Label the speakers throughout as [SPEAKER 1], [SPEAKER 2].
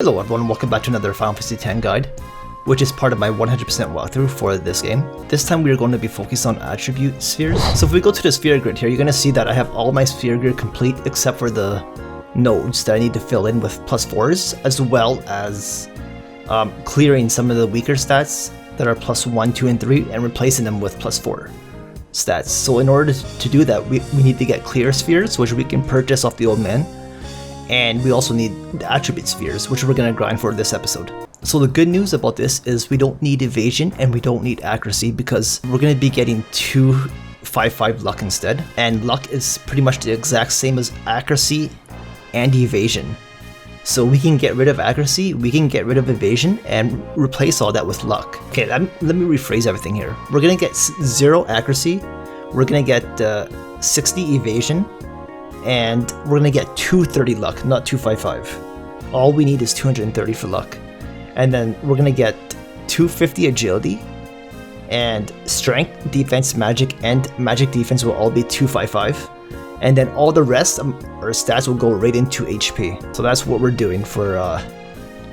[SPEAKER 1] Hello everyone, welcome back to another Final Fantasy X guide, which is part of my 100% walkthrough for this game. This time we are going to be focused on attribute spheres. So if we go to the sphere grid here, you're going to see that I have all my sphere grid complete except for the nodes that I need to fill in with +4s, as well as clearing some of the weaker stats that are +1, 2, and 3 and replacing them with +4 stats. So in order to do that, we need to get clear spheres, which we can purchase off the old man. And we also need the attribute spheres, which we're going to grind for this episode. So the good news about this is we don't need evasion and we don't need accuracy because we're going to be getting 2/5/5 luck instead. And luck is pretty much the exact same as accuracy and evasion. So we can get rid of accuracy, we can get rid of evasion, and replace all that with luck. Okay, let me rephrase everything here. We're going to get 0 accuracy, we're going to get 60 evasion, and we're gonna get 230 luck, not 255. All we need is 230 for luck. And then we're gonna get 250 agility, and strength, defense, magic, and magic defense will all be 255. And then all the rest of our stats will go right into HP. So that's what we're doing for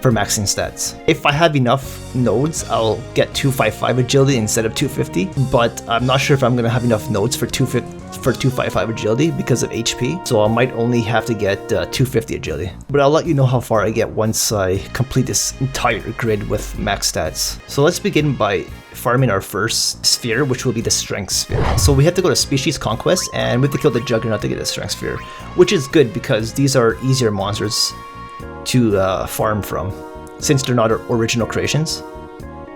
[SPEAKER 1] maxing stats. If I have enough nodes, I'll get 255 agility instead of 250, but I'm not sure if I'm gonna have enough nodes for 255 agility because of HP, so I might only have to get 250 agility. But I'll let you know how far I get once I complete this entire grid with max stats. So let's begin by farming our first sphere, which will be the strength sphere. So we have to go to species conquest and we have to kill the Juggernaught to get the strength sphere, which is good because these are easier monsters to farm from, since they're not original creations.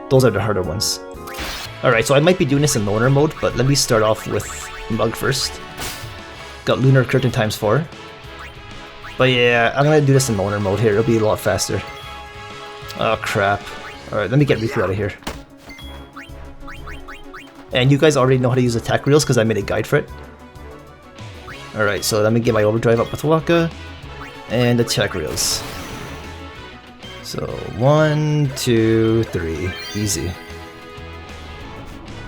[SPEAKER 1] Those are the harder ones. Alright, so I might be doing this in loner mode, but let me start off with Mug first. Got Lunar Curtain ×4. But yeah, I'm gonna do this in loner mode here, it'll be a lot faster. Oh crap. Alright, let me get Riku out of here. And you guys already know how to use attack reels because I made a guide for it. Alright, so let me get my overdrive up with Waka. And attack reels. So 1, 2, 3, easy.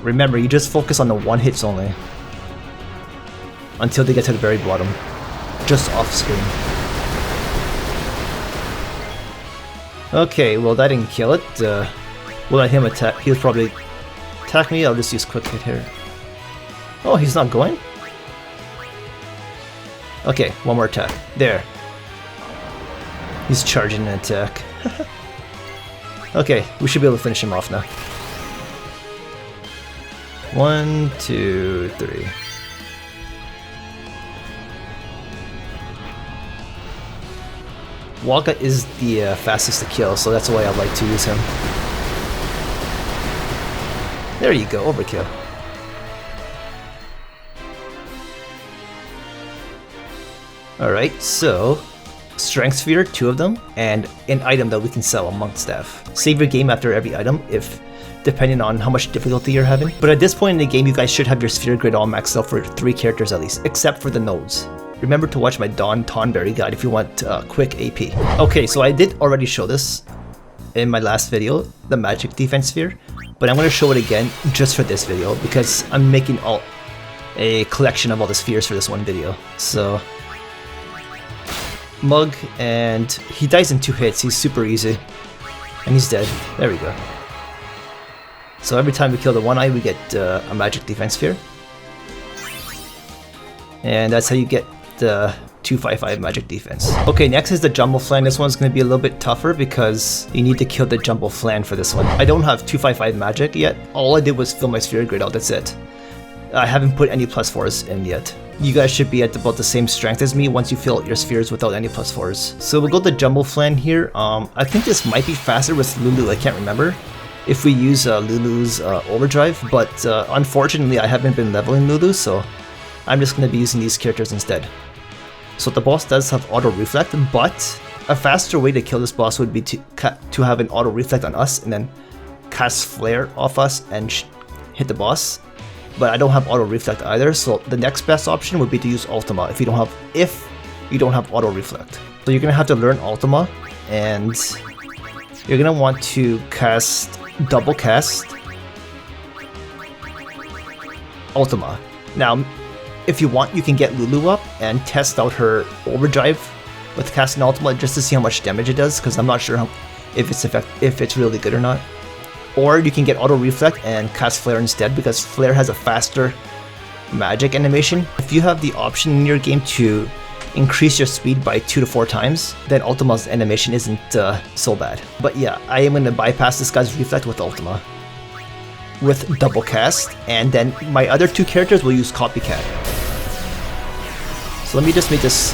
[SPEAKER 1] Remember, you just focus on the one hits only until they get to the very bottom, just off screen. Okay, well that didn't kill it. We'll let him attack. He'll probably attack me. I'll just use quick hit here. Oh, he's not going? Okay, one more attack. There. He's charging an attack. Okay, we should be able to finish him off now. 1, 2, 3. Waka is the fastest to kill, so that's why I like to use him. There you go, overkill. Alright, so strength sphere, 2 of them, and an item that we can sell, a monk staff. Save your game after every item, depending on how much difficulty you're having. But at this point in the game, you guys should have your sphere grid all maxed out for 3 characters at least, except for the nodes. Remember to watch my Dawn Tonberry guide if you want quick AP. Okay, so I did already show this in my last video, the magic defense sphere, but I'm going to show it again just for this video because I'm making a collection of all the spheres for this one video. So Mug, and he dies in 2 hits, he's super easy. And he's dead. There we go. So every time we kill the one eye, we get a magic defense sphere. And that's how you get the 255 magic defense. Okay, next is the Jumbo Flan. This one's going to be a little bit tougher because you need to kill the Jumbo Flan for this one. I don't have 255 magic yet. All I did was fill my sphere grid out, that's it. I haven't put any +4s in yet. You guys should be at about the same strength as me once you fill out your spheres without any +4s. So we'll go to Jumbo Flan here. I think this might be faster with Lulu, I can't remember, if we use Lulu's overdrive, but unfortunately I haven't been leveling Lulu, so I'm just going to be using these characters instead. So the boss does have auto reflect, but a faster way to kill this boss would be to have an auto reflect on us and then cast flare off us and hit the boss. But I don't have auto reflect either, so the next best option would be to use Ultima if you don't have auto reflect. So you're gonna have to learn Ultima, and you're gonna want to double cast Ultima. Now, if you want, you can get Lulu up and test out her overdrive with casting Ultima just to see how much damage it does, because I'm not sure if it's really good or not. Or you can get Auto Reflect and cast Flare instead, because Flare has a faster magic animation. If you have the option in your game to increase your speed by 2 to 4 times, then Ultima's animation isn't so bad. But yeah, I am going to bypass this guy's Reflect with Ultima, with double cast, and then my other 2 characters will use Copycat. So let me just make this,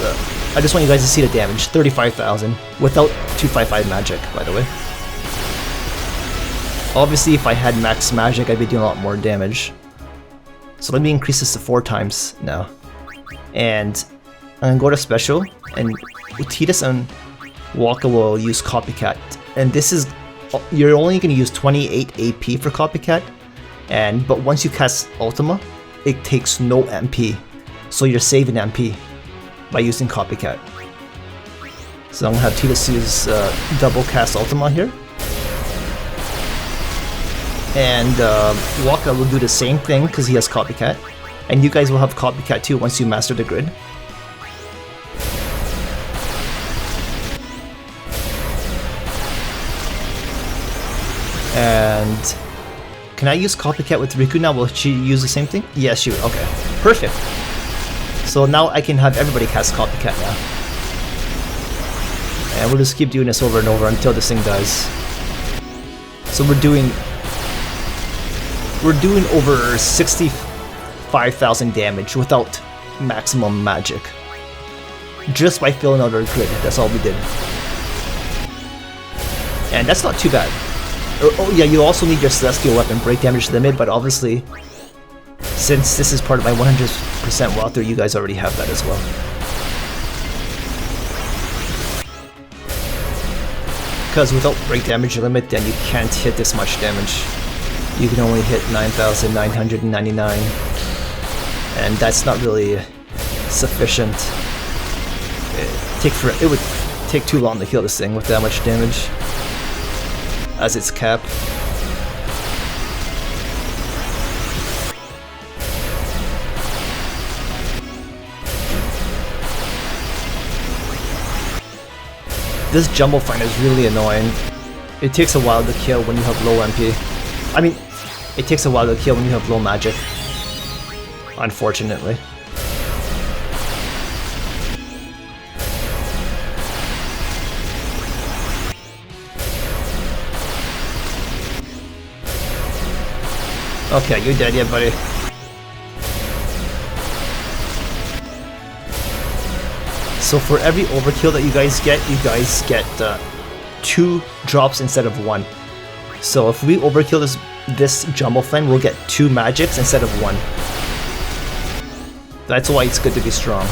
[SPEAKER 1] I just want you guys to see the damage, 35,000, without 255 magic, by the way. Obviously, if I had max magic, I'd be doing a lot more damage. So let me increase this to 4 times now. And I'm gonna go to special, and Utitas and Waka will use Copycat. And this is, you're only gonna use 28 AP for Copycat, but once you cast Ultima, it takes no MP. So you're saving MP by using Copycat. So I'm gonna have Titus use double cast Ultima here. And Waka will do the same thing because he has Copycat. And you guys will have Copycat too once you master the grid. And can I use Copycat with Riku now? Will she use the same thing? Yes, she will. Okay, perfect. So now I can have everybody cast Copycat now. And we'll just keep doing this over and over until this thing dies. So we're doing over 65,000 damage without maximum magic. Just by filling out our grid, that's all we did. And that's not too bad. Oh yeah, you also need your Celestial Weapon break damage limit, but obviously, since this is part of my 100% walkthrough, you guys already have that as well. Because without break damage limit, then you can't hit this much damage. You can only hit 9,999, and that's not really sufficient. It would take too long to kill this thing with that much damage as its cap. This Jumbo Flan is really annoying. It takes a while to kill when you have low MP. I mean, it takes a while to kill when you have low magic, unfortunately. Okay, you're dead yet, buddy. So for every overkill that you guys get 2 drops instead of 1. So if we overkill this Jumbo Flan, we'll get 2 magics instead of 1. That's why it's good to be strong.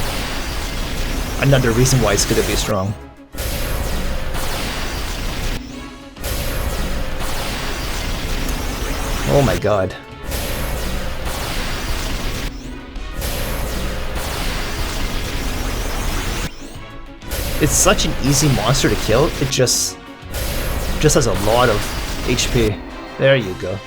[SPEAKER 1] Another reason why it's good to be strong. Oh my god. It's such an easy monster to kill, it just has a lot of HP. There you go.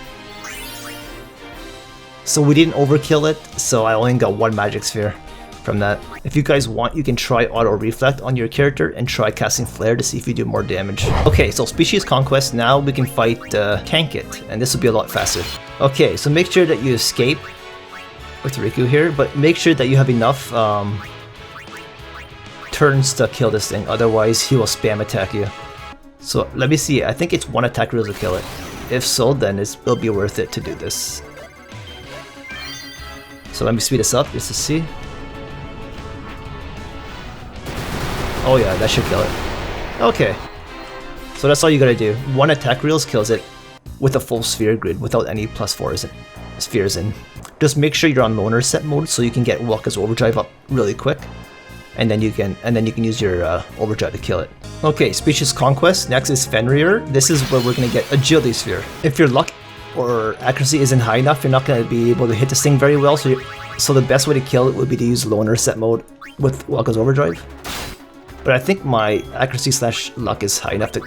[SPEAKER 1] So we didn't overkill it, so I only got 1 magic sphere from that. If you guys want, you can try Auto Reflect on your character and try casting Flare to see if you do more damage. Okay, so Species Conquest, now we can fight Tanket, and this will be a lot faster. Okay, so make sure that you escape with Riku here, but make sure that you have enough turns to kill this thing, otherwise he will spam attack you. So let me see, I think it's 1 attack rules to kill it. If so, then it'll be worth it to do this. So let me speed this up just to see. Oh yeah, that should kill it. Okay. So that's all you gotta do. 1 attack reels kills it with a full sphere grid without any +4 spheres in. Just make sure you're on loner set mode so you can get Waka's overdrive up really quick. And then you can use your overdrive to kill it. Okay, Species Conquest. Next is Fenrir. This is where we're gonna get Agility Sphere. If your luck or accuracy isn't high enough, you're not gonna be able to hit this thing very well. So the best way to kill it would be to use loner set mode with Waka's overdrive. But I think my accuracy / luck is high enough to.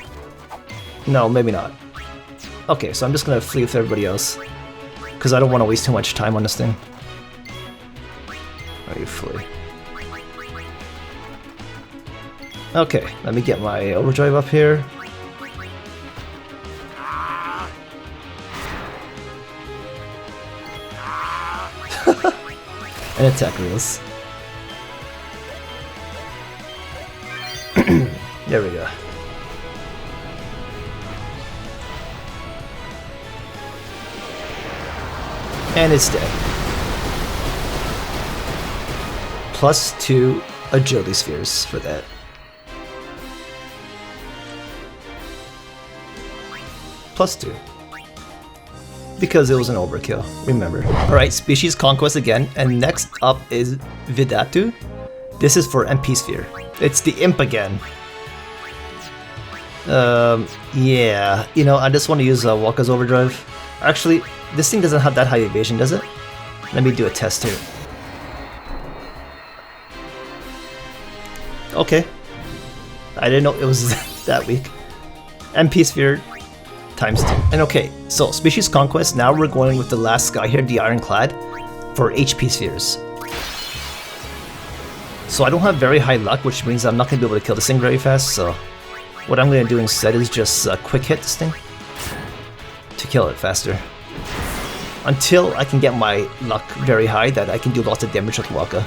[SPEAKER 1] No, maybe not. Okay, so I'm just gonna flee with everybody else because I don't want to waste too much time on this thing. Oh, you flee. Okay, let me get my overdrive up here. And attack reels. There we go. And it's dead. +2 agility spheres for that. +2. Because it was an overkill, remember. Alright, species conquest again, and next up is Vidatu. This is for MP sphere. It's the imp again. Yeah, you know, I just want to use Waka's overdrive. Actually, this thing doesn't have that high evasion, does it? Let me do a test here. Okay. I didn't know it was that weak. MP sphere ×2. And okay, so species conquest, now we're going with the last guy here, the Clad, for HP spheres. So I don't have very high luck, which means I'm not going to be able to kill this thing very fast, so what I'm going to do instead is just quick hit this thing to kill it faster. Until I can get my luck very high that I can do lots of damage with Waka.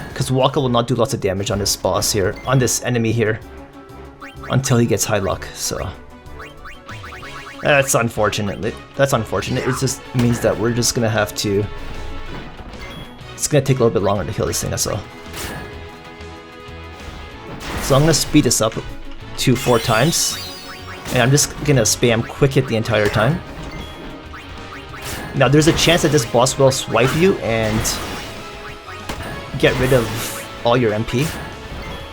[SPEAKER 1] Because Waka will not do lots of damage on this boss here, on this enemy here, until he gets high luck, so... That's unfortunate. That's unfortunate. It just means that we're just gonna have to... It's gonna take a little bit longer to kill this thing, that's all. So I'm gonna speed this up to 4 times, and I'm just gonna spam quick hit the entire time. Now there's a chance that this boss will swipe you and get rid of all your MP,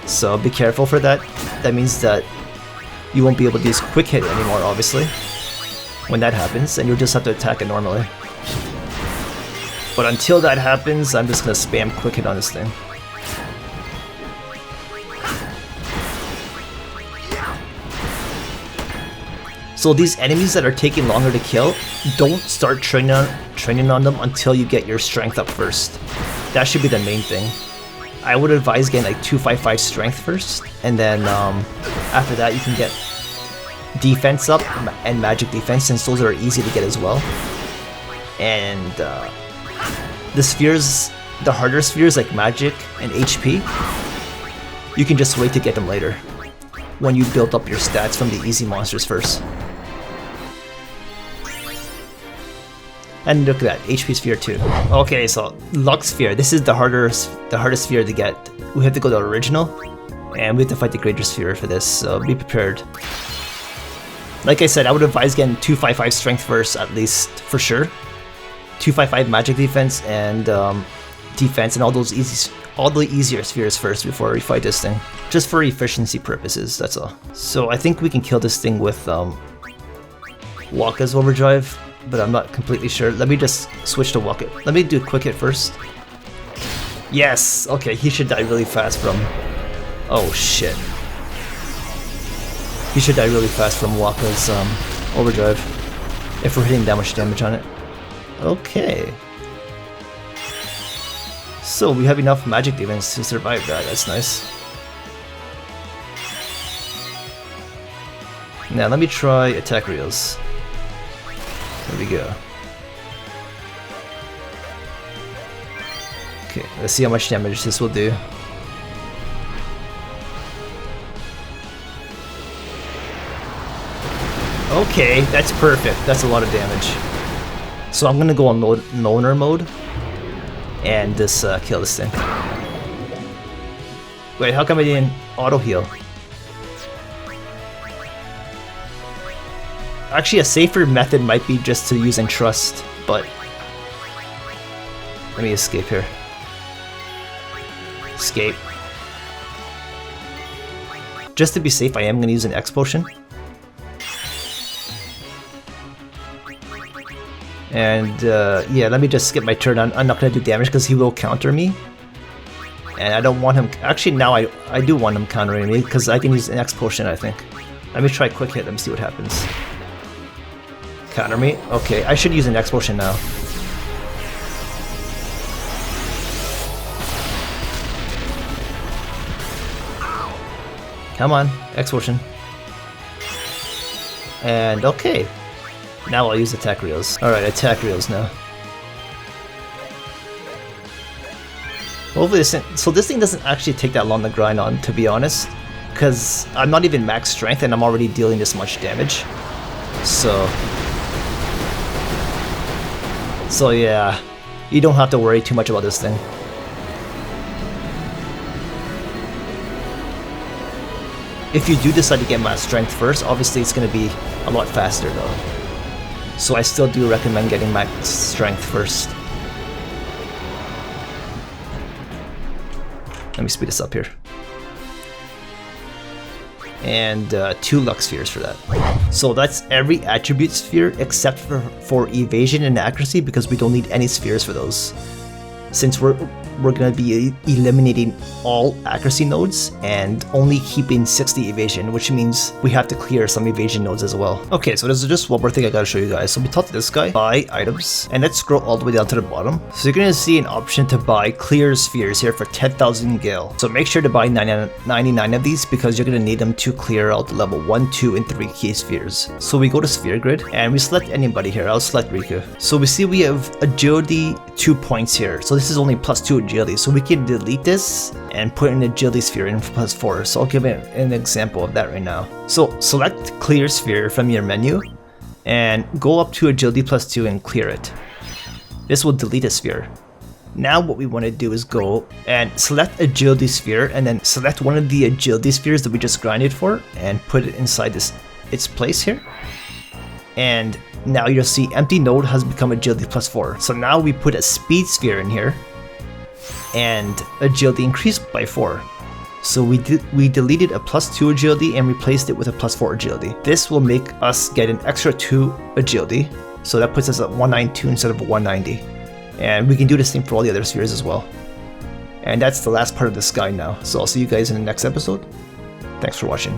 [SPEAKER 1] so be careful for that. That means that you won't be able to use quick hit anymore, obviously, when that happens, and you'll just have to attack it normally. But until that happens, I'm just gonna spam quick hit on this thing. So these enemies that are taking longer to kill, don't start training on them until you get your strength up first. That should be the main thing. I would advise getting like 255 strength first, and then after that you can get defense up and magic defense, since those are easy to get as well. And the spheres, the harder spheres like magic and HP, you can just wait to get them later, when you build up your stats from the easy monsters first. And look at that, HP sphere too. Okay, so luck sphere. This is the hardest sphere to get. We have to go to original, and we have to fight the greater sphere for this. So be prepared. Like I said, I would advise getting 255 strength first, at least for sure. 255 magic defense and defense, and all the easier spheres first before we fight this thing. Just for efficiency purposes, that's all. So I think we can kill this thing with Waka's overdrive, but I'm not completely sure. Let me just switch to Waka. Let me do quick hit first. Yes! Okay, he should die really fast from... Oh shit. He should die really fast from Waka's overdrive, if we're hitting that much damage on it. Okay. So we have enough magic defense to survive that, that's nice. Now let me try attack reels. There we go. Okay, let's see how much damage this will do. Okay, that's perfect. That's a lot of damage. So I'm gonna go on loner mode and just kill this thing. Wait, how come I didn't auto heal? Actually, a safer method might be just to using trust, but let me escape here. Escape. Just to be safe, I am going to use an X potion. And yeah, let me just skip my turn. I'm not going to do damage because he will counter me. And I don't want him... Actually, now I do want him countering me because I can use an X potion, I think. Let me try quick hit. Let me see what happens. Counter me? Okay, I should use an X potion now. Come on, X-Potion. And okay. Now I'll use attack reels. Alright, attack reels now. Hopefully this thing doesn't actually take that long to grind on, to be honest. Because I'm not even max strength and I'm already dealing this much damage. So yeah, you don't have to worry too much about this thing. If you do decide to get max strength first, obviously it's going to be a lot faster though. So I still do recommend getting max strength first. Let me speed this up here. And 2 luck spheres for that. So that's every attribute sphere except for evasion and accuracy, because we don't need any spheres for those. Since we're going to be eliminating all accuracy nodes and only keeping 60 evasion, which means we have to clear some evasion nodes as well. Okay, so there's just one more thing I gotta show you guys. So we talked to this guy, buy items, and let's scroll all the way down to the bottom. So you're gonna see an option to buy clear spheres here for 10,000 gil. So make sure to buy 99 of these because you're gonna need them to clear out the level 1, 2, and 3 key spheres. So we go to sphere grid and we select anybody here. I'll select Riku. So we see we have agility 2 points here. So this is only +2 agility. So we can delete this and put an agility sphere in for +4. So I'll give it an example of that right now. So select clear sphere from your menu and go up to agility +2 and clear it. This will delete a sphere. Now what we want to do is go and select agility sphere and then select one of the agility spheres that we just grinded for and put it inside its place here. And now you'll see empty node has become agility +4. So now we put a speed sphere in here and agility increased by 4. So we deleted a +2 agility and replaced it with a +4 agility. This will make us get an extra 2 agility. So that puts us at 192 instead of 190. And we can do the same for all the other spheres as well. And that's the last part of this guide now. So I'll see you guys in the next episode. Thanks for watching.